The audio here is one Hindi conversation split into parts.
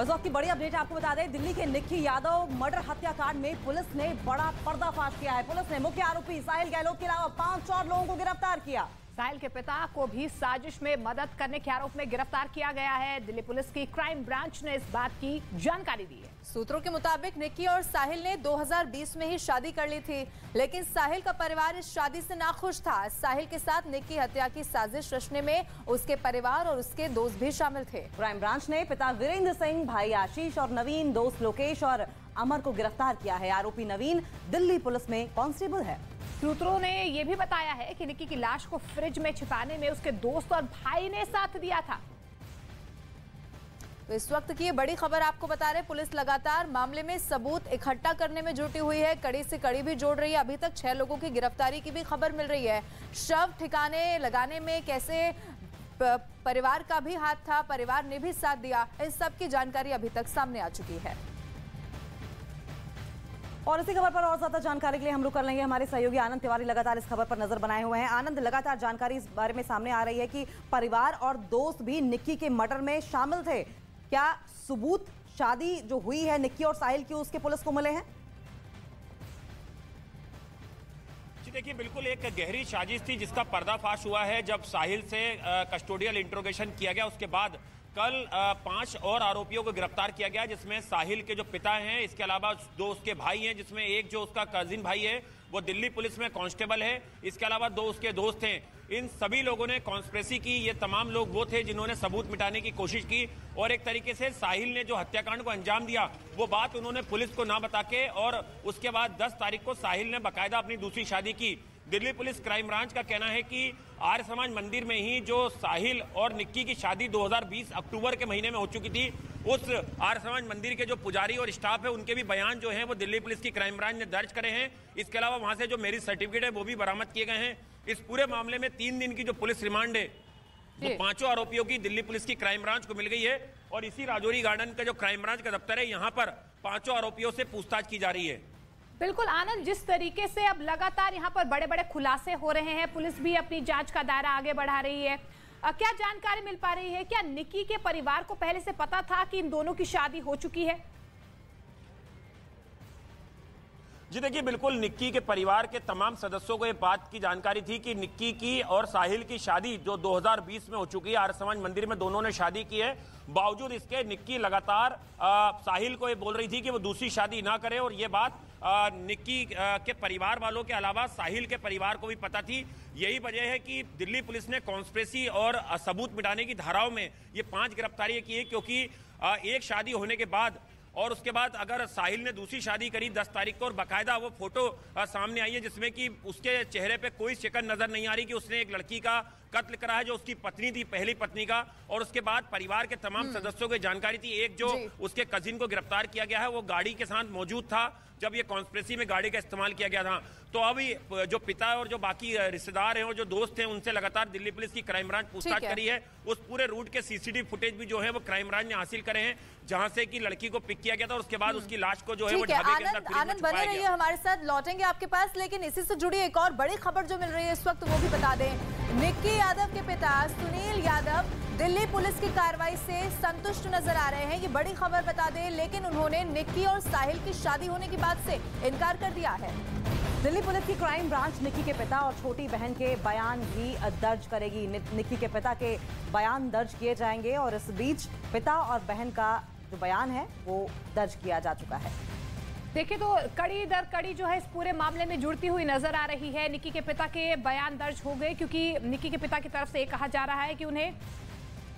इस वक्त की बड़ी अपडेट आपको बता दें, दिल्ली के निक्की यादव मर्डर हत्याकांड में पुलिस ने बड़ा पर्दाफाश किया है। पुलिस ने मुख्य आरोपी साहिल गहलोत के अलावा 5 और लोगों को गिरफ्तार किया। साहिल के पिता को भी साजिश में मदद करने के आरोप में गिरफ्तार किया गया है। दिल्ली पुलिस की क्राइम ब्रांच ने इस बात की जानकारी दी है। सूत्रों के मुताबिक निक्की और साहिल ने 2020 में ही शादी कर ली थी, लेकिन साहिल का परिवार इस शादी से नाखुश था। साहिल के साथ निक्की हत्या की साजिश रचने में उसके परिवार और उसके दोस्त भी शामिल थे। क्राइम ब्रांच ने पिता वीरेंद्र सिंह, भाई आशीष और नवीन, दोस्त लोकेश और अमर को गिरफ्तार किया है। आरोपी नवीन दिल्ली पुलिस में कांस्टेबल है। सूत्रों ने यह भी बताया है कि निक्की की लाश को फ्रिज में छिपाने में उसके दोस्त और भाई ने साथ दिया था। तो इस वक्त की ये बड़ी खबर आपको बता रहे, पुलिस लगातार मामले में सबूत इकट्ठा करने में जुटी हुई है, कड़ी से कड़ी भी जोड़ रही है। अभी तक 6 लोगों की गिरफ्तारी की भी खबर मिल रही है। शव ठिकाने लगाने में कैसे परिवार का भी हाथ था, परिवार ने भी साथ दिया, इस सब की जानकारी अभी तक सामने आ चुकी है। और इसी खबर पर और ज्यादा जानकारी के लिए हम रुक कर लेंगे। हमारे सहयोगी आनंद तिवारी लगातार इस खबर पर नजर बनाए हुए हैं। आनंद, लगातार जानकारी इस बारे में सामने आ रही है कि परिवार और दोस्त भी निक्की के मर्डर में शामिल थे। क्या सबूत शादी जो हुई है निक्की और साहिल की उसके पुलिस को मिले हैं? जी देखिए, बिल्कुल एक गहरी साजिश थी जिसका पर्दाफाश हुआ है जब साहिल से कस्टोडियल इंट्रोगेशन किया गया। उसके बाद कल 5 और आरोपियों को गिरफ्तार किया गया, जिसमें साहिल के जो पिता हैं, इसके अलावा 2 उसके भाई हैं, जिसमें एक जो उसका कजिन भाई है वो दिल्ली पुलिस में कांस्टेबल है। इसके अलावा 2 उसके दोस्त हैं। इन सभी लोगों ने कॉन्स्पिरेसी की। ये तमाम लोग वो थे जिन्होंने सबूत मिटाने की कोशिश की और एक तरीके से साहिल ने जो हत्याकांड को अंजाम दिया वो बात उन्होंने पुलिस को ना बता के, और उसके बाद 10 तारीख को साहिल ने बाकायदा अपनी दूसरी शादी की। दिल्ली पुलिस क्राइम ब्रांच का कहना है कि आर्य समाज मंदिर में ही जो साहिल और निक्की की शादी 2020 अक्टूबर के महीने में हो चुकी थी, उस आर्य समाज मंदिर के जो पुजारी और स्टाफ है उनके भी बयान जो हैं वो दिल्ली पुलिस की क्राइम ब्रांच ने दर्ज करे हैं। इसके अलावा वहां से जो मैरिज सर्टिफिकेट है वो भी बरामद किए गए हैं। इस पूरे मामले में 3 दिन की जो पुलिस रिमांड है वो 5 आरोपियों की दिल्ली पुलिस की क्राइम ब्रांच को मिल गई है। और इसी राजौरी गार्डन का जो क्राइम ब्रांच का दफ्तर है, यहाँ पर 5 आरोपियों से पूछताछ की जा रही है। बिल्कुल आनंद, जिस तरीके से अब लगातार यहाँ पर बड़े बड़े खुलासे हो रहे हैं, पुलिस भी अपनी जांच का दायरा आगे बढ़ा रही है। क्या जानकारी मिल पा रही है? क्या निक्की के परिवार को पहले से पता था कि इन दोनों की शादी हो चुकी है? जी देखिए, बिल्कुल निक्की के परिवार के तमाम सदस्यों को ये बात की जानकारी थी कि निक्की की और साहिल की शादी जो 2020 में हो चुकी है, आर्य समाज मंदिर में दोनों ने शादी की है। बावजूद इसके निक्की लगातार साहिल को ये बोल रही थी कि वो दूसरी शादी ना करे, और ये बात निक्की के परिवार वालों के अलावा साहिल के परिवार को भी पता थी। यही वजह है कि दिल्ली पुलिस ने कॉन्स्पिरेसी और सबूत मिटाने की धाराओं में ये 5 गिरफ्तारियां की है, क्योंकि एक शादी होने के बाद और उसके बाद अगर साहिल ने दूसरी शादी करी 10 तारीख को, और बाकायदा वो फोटो सामने आई है जिसमें कि उसके चेहरे पे कोई शिकन नजर नहीं आ रही कि उसने एक लड़की का कत्ल करा है जो उसकी पत्नी थी, पहली पत्नी का। और उसके बाद परिवार के तमाम सदस्यों को जानकारी थी। एक जो उसके कजिन को गिरफ्तार किया गया है वो गाड़ी के साथ मौजूद था जब ये कॉन्स्पिरेसी में गाड़ी का इस्तेमाल किया गया था। तो अभी जो पिता और जो बाकी रिश्तेदार हैं और जो दोस्त हैं उनसे लगातार दिल्ली पुलिस की क्राइम ब्रांच पूछताछ करी है। उस पूरे रूट के सीसीटीवी फुटेज भी जो है वो क्राइम ब्रांच ने हासिल करे हैं, जहां से कि लड़की को पिक किया गया था और उसके बाद उसकी लाश को जो है वो ढाबे के अंदर आनंद बने रहिए हमारे साथ, लौटेंगे आपके पास। लेकिन इसी से जुड़ी एक और बड़ी खबर जो मिल रही है इस वक्त वो भी बता दें। निक्की यादव के पिता सुनील यादव दिल्ली पुलिस की कार्रवाई से संतुष्ट नजर आ रहे हैं। ये बड़ी खबर बता दें, लेकिन उन्होंने निक्की और साहिल की शादी होने की बात से इनकार कर दिया है। दिल्ली पुलिस की क्राइम ब्रांच निक्की के पिता और छोटी बहन के बयान भी दर्ज करेगी। निक्की के पिता के बयान दर्ज किए जाएंगे और इस बीच पिता और बहन का जो बयान है वो दर्ज किया जा चुका है। देखिए, तो कड़ी दर कड़ी जो है इस पूरे मामले में जुड़ती हुई नजर आ रही है। निक्की के पिता के बयान दर्ज हो गए, क्योंकि निक्की के पिता की तरफ से ये कहा जा रहा है कि उन्हें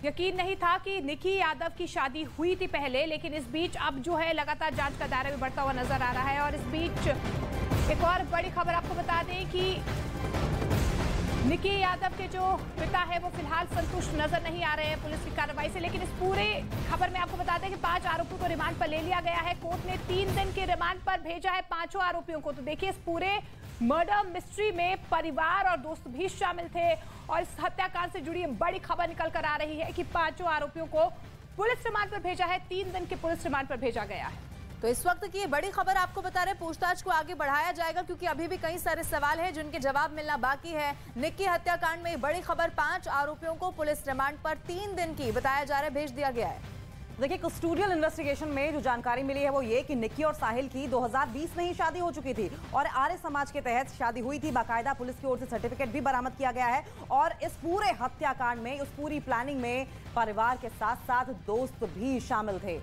यकीन नहीं था कि निक्की यादव की शादी हुई थी पहले, लेकिन इस बीच अब जो है लगातार जांच का दायरा भी बढ़ता हुआ नजर आ रहा है। और इस बीच एक और बड़ी खबर आपको बता दें कि निक्की यादव के जो पिता है वो फिलहाल संतुष्ट नजर नहीं आ रहे हैं पुलिस की कार्रवाई से। लेकिन इस पूरे खबर में आपको बता दें कि 5 आरोपियों को रिमांड पर ले लिया गया है। कोर्ट ने 3 दिन के रिमांड पर भेजा है 5 आरोपियों को। तो देखिए, इस पूरे मर्डर मिस्ट्री में परिवार और दोस्त भी शामिल थे और इस हत्याकांड से जुड़ी बड़ी खबर निकल कर आ रही है कि 5 आरोपियों को पुलिस रिमांड पर भेजा है, 3 दिन के पुलिस रिमांड पर भेजा गया है। तो इस वक्त की ये बड़ी खबर आपको बता रहे, पूछताछ को आगे बढ़ाया जाएगा क्योंकि अभी भी कई सारे सवाल हैं जिनके जवाब मिलना बाकी है। निक्की हत्याकांड में बड़ी खबर, 5 आरोपियों को पुलिस रिमांड पर 3 दिन की बताया जा रहा है भेज दिया गया है। देखिए, कस्टोडियल इन्वेस्टिगेशन में जो जानकारी मिली है वो ये कि निक्की और साहिल की 2020 में ही शादी हो चुकी थी और आर्य समाज के तहत शादी हुई थी। बाकायदा पुलिस की ओर से सर्टिफिकेट भी बरामद किया गया है और इस पूरे हत्याकांड में, उस पूरी प्लानिंग में परिवार के साथ साथ दोस्त भी शामिल थे।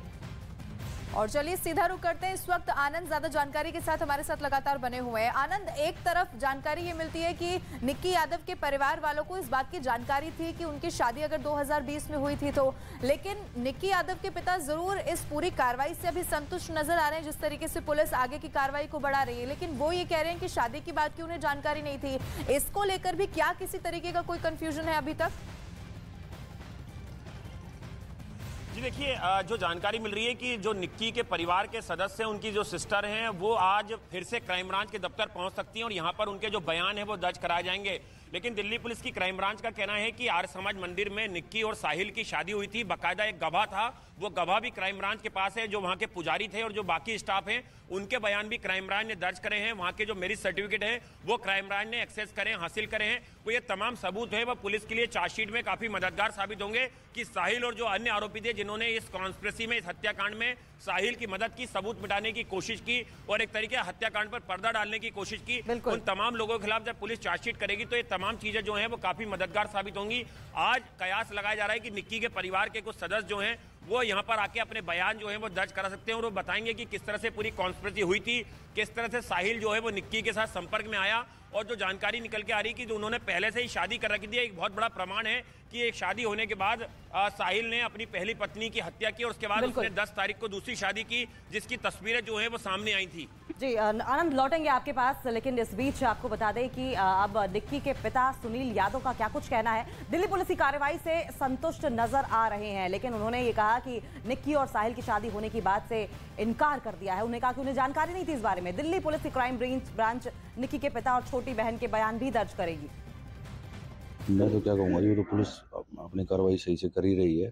और चलिए सीधा रुख करते हैं। इस वक्त आनंद ज्यादा जानकारी के साथ हमारे साथ लगातार बने हुए हैं। आनंद, एक तरफ जानकारी ये मिलती है कि निक्की यादव के परिवार वालों को इस बात की जानकारी थी कि उनकी शादी अगर 2020 में हुई थी तो, लेकिन निक्की यादव के पिता जरूर इस पूरी कार्रवाई से अभी संतुष्ट नजर आ रहे हैं जिस तरीके से पुलिस आगे की कार्रवाई को बढ़ा रही है, लेकिन वो ये कह रहे हैं कि शादी की बात की उन्हें जानकारी नहीं थी। इसको लेकर भी क्या किसी तरीके का कोई कंफ्यूजन है अभी तक? जी देखिए, जो जानकारी मिल रही है कि जो निक्की के परिवार के सदस्य हैं, उनकी जो सिस्टर हैं, वो आज फिर से क्राइम ब्रांच के दफ्तर पहुंच सकती हैं और यहां पर उनके जो बयान है वो दर्ज कराए जाएंगे। लेकिन दिल्ली पुलिस की क्राइम ब्रांच का कहना है कि आर्य समाज मंदिर में निक्की और साहिल की शादी हुई थी। बाकायदा एक गवाह था, वो गवाह भी क्राइम ब्रांच के पास है। जो वहां के पुजारी थे और जो बाकी स्टाफ हैं, उनके बयान भी क्राइम ब्रांच ने दर्ज करे हैं। वहां के जो मैरिज सर्टिफिकेट है वो क्राइम ब्रांच ने एक्सेस करे, हासिल करे हैं। वो ये तमाम सबूत है वो पुलिस के लिए चार्जशीट में काफी मददगार साबित होंगे कि साहिल और जो अन्य आरोपी थे जिन्होंने इस कॉन्स्पिरेसी में, इस हत्याकांड में साहिल की मदद की, सबूत मिटाने की कोशिश की और एक तरीके हत्याकांड पर पर्दा डालने की कोशिश की, उन तमाम लोगों के खिलाफ जब पुलिस चार्जशीट करेगी तो ये तमाम चीजें जो हैं वो काफी मददगार साबित होंगी। आज कयास लगाया जा रहा है कि निक्की के परिवार के कुछ सदस्य जो हैं वो यहाँ पर आके अपने बयान जो है वो दर्ज करा सकते हैं और वो बताएंगे कि किस तरह से पूरी कॉन्स्पिरेसी हुई थी, किस तरह से साहिल जो है वो निक्की के साथ संपर्क में आया। और जो जानकारी निकल के आ रही कि जो उन्होंने पहले से ही शादी कर रखी थी, एक बहुत बड़ा प्रमाण है कि एक शादी होने के बाद साहिल ने अपनी पहली पत्नी की हत्या की और उसके बाद उसने 10 तारीख को दूसरी शादी की, जिसकी तस्वीरें जो है वो सामने आई थी। जी आनंद, लौटेंगे आपके पास, लेकिन इस बीच आपको बता दें कि अब निक्की के पिता सुनील यादव का क्या कुछ कहना है। दिल्ली पुलिस की कार्रवाई से संतुष्ट नजर आ रहे हैं, लेकिन उन्होंने ये कहा कि निक्की और साहिल की शादी होने की बात से इनकार कर दिया है। उन्हें कहा कि उन्हें जानकारी नहीं थी इस बारे में। दिल्ली पुलिस की क्राइम ब्रांच निक्की के पिता और छोटी बहन के बयान भी दर्ज करेगी। मैं तो क्या कहूँगा, ये तो पुलिस अपनी कार्रवाई सही से कर ही रही है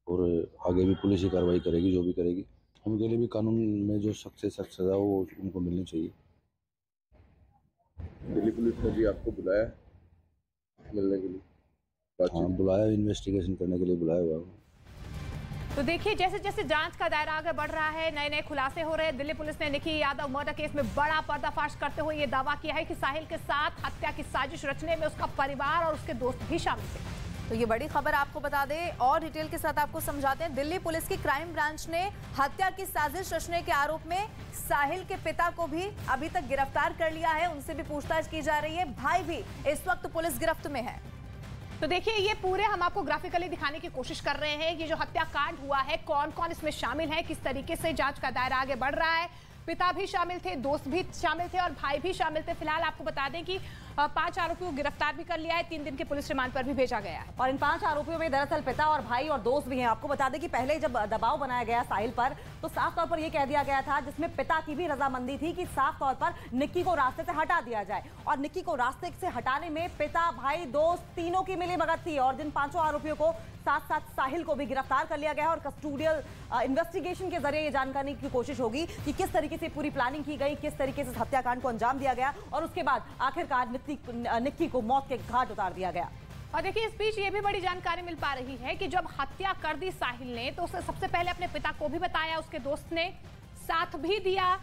और आगे भी पुलिस ही कार्रवाई करेगी, जो भी करेगी। उनके लिए भी कानून में जो सख्त से सख्त सजा हो वो उनको मिलनी चाहिए। दिल्ली पुलिस ने भी आपको बुलाया मिलने के लिए? हाँ, बुलाया, इन्वेस्टिगेशन करने के लिए बुलाया हुआ। तो देखिए, जैसे जैसे जांच का दायरा आगे बढ़ रहा है, नए नए खुलासे हो रहे हैं। दिल्ली पुलिस ने निक्की यादव मर्डर केस में बड़ा पर्दाफाश करते हुए ये दावा किया है कि साहिल के साथ हत्या की साजिश रचने में उसका परिवार और उसके दोस्त भी शामिल थे। तो ये बड़ी खबर आपको बता दें और डिटेल के साथ आपको समझाते हैं। दिल्ली पुलिस की क्राइम ब्रांच ने हत्या की साजिश रचने के आरोप में साहिल के पिता को भी अभी तक गिरफ्तार कर लिया है। उनसे भी पूछताछ की जा रही है। भाई भी इस वक्त पुलिस गिरफ्त में है। तो देखिए, ये पूरे हम आपको ग्राफिकली दिखाने की कोशिश कर रहे हैं। ये जो हत्याकांड हुआ है, कौन कौन इसमें शामिल है, किस तरीके से जांच का दायरा आगे बढ़ रहा है। पिता भी शामिल थे, दोस्त भी शामिल थे और भाई भी शामिल थे। फिलहाल आपको बता दें कि 5 आरोपियों को गिरफ्तार भी कर लिया है, 3 दिन के पुलिस रिमांड पर भी भेजा गया है। और इन 5 आरोपियों में दरअसल पिता और भाई और दोस्त भी हैं। आपको बता दें कि पहले जब दबाव बनाया गया साहिल पर तो साफ तौर पर यह कह दिया गया था, जिसमें पिता की भी रजामंदी थी, कि साफ तौर पर निक्की को रास्ते से हटा दिया जाए। और निक्की को रास्ते से हटाने में पिता, भाई, दोस्त तीनों की मिलीभगत थी। और जिन 5 आरोपियों को साथ साथ साहिल को भी गिरफ्तार कर लिया गया और कस्टोडियल इन्वेस्टिगेशन के जरिए ये जानने की कोशिश होगी कि किस तरीके से पूरी प्लानिंग की गई, किस तरीके से हत्याकांड को अंजाम दिया गया और उसके बाद आखिरकार निक्की को मौत के घाट उतार दिया गया। और देखिए, इस बीच ये भी बड़ी जानकारी मिल पा रही है कि जब हत्या कर दी साहिल ने तो उसे सबसे पहले अपने पिता को भी बताया, उसके दोस्त ने साथ भी दिया।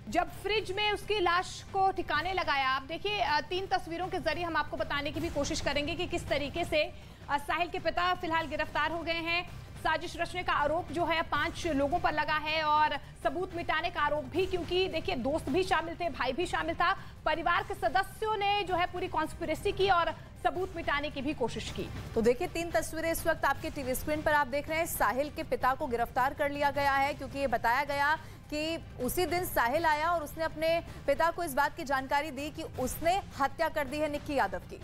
जब फ्रिज में उसकी लाश को ठिकाने लगाया, आप देखिए 3 तस्वीरों के जरिए हम आपको बताने की भी कोशिश करेंगे कि किस तरीके से साहिल के पिता फिलहाल गिरफ्तार हो गए हैं। साजिश रचने का आरोप जो है 5 लोगों पर लगा है और सबूत मिटाने का आरोप भी, क्योंकि देखिए दोस्त भी शामिल थे, भाई भी शामिल था। परिवार के सदस्यों ने जो है पूरी कॉन्स्पिरेसी की और सबूत मिटाने की भी कोशिश की। तो देखिए 3 तस्वीरें इस वक्त आपके टीवी स्क्रीन पर आप देख रहे हैं। साहिल के पिता को गिरफ्तार कर लिया गया है क्योंकि ये बताया गया कि उसी दिन साहिल आया और उसने अपने पिता को इस बात की जानकारी दी कि उसने हत्या कर दी है निक्की यादव की।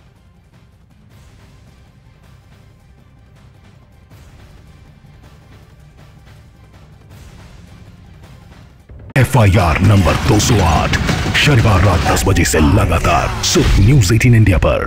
FIR नंबर 208 शनिवार रात 10 बजे से लगातार सिर्फ न्यूज़ 18 इंडिया पर।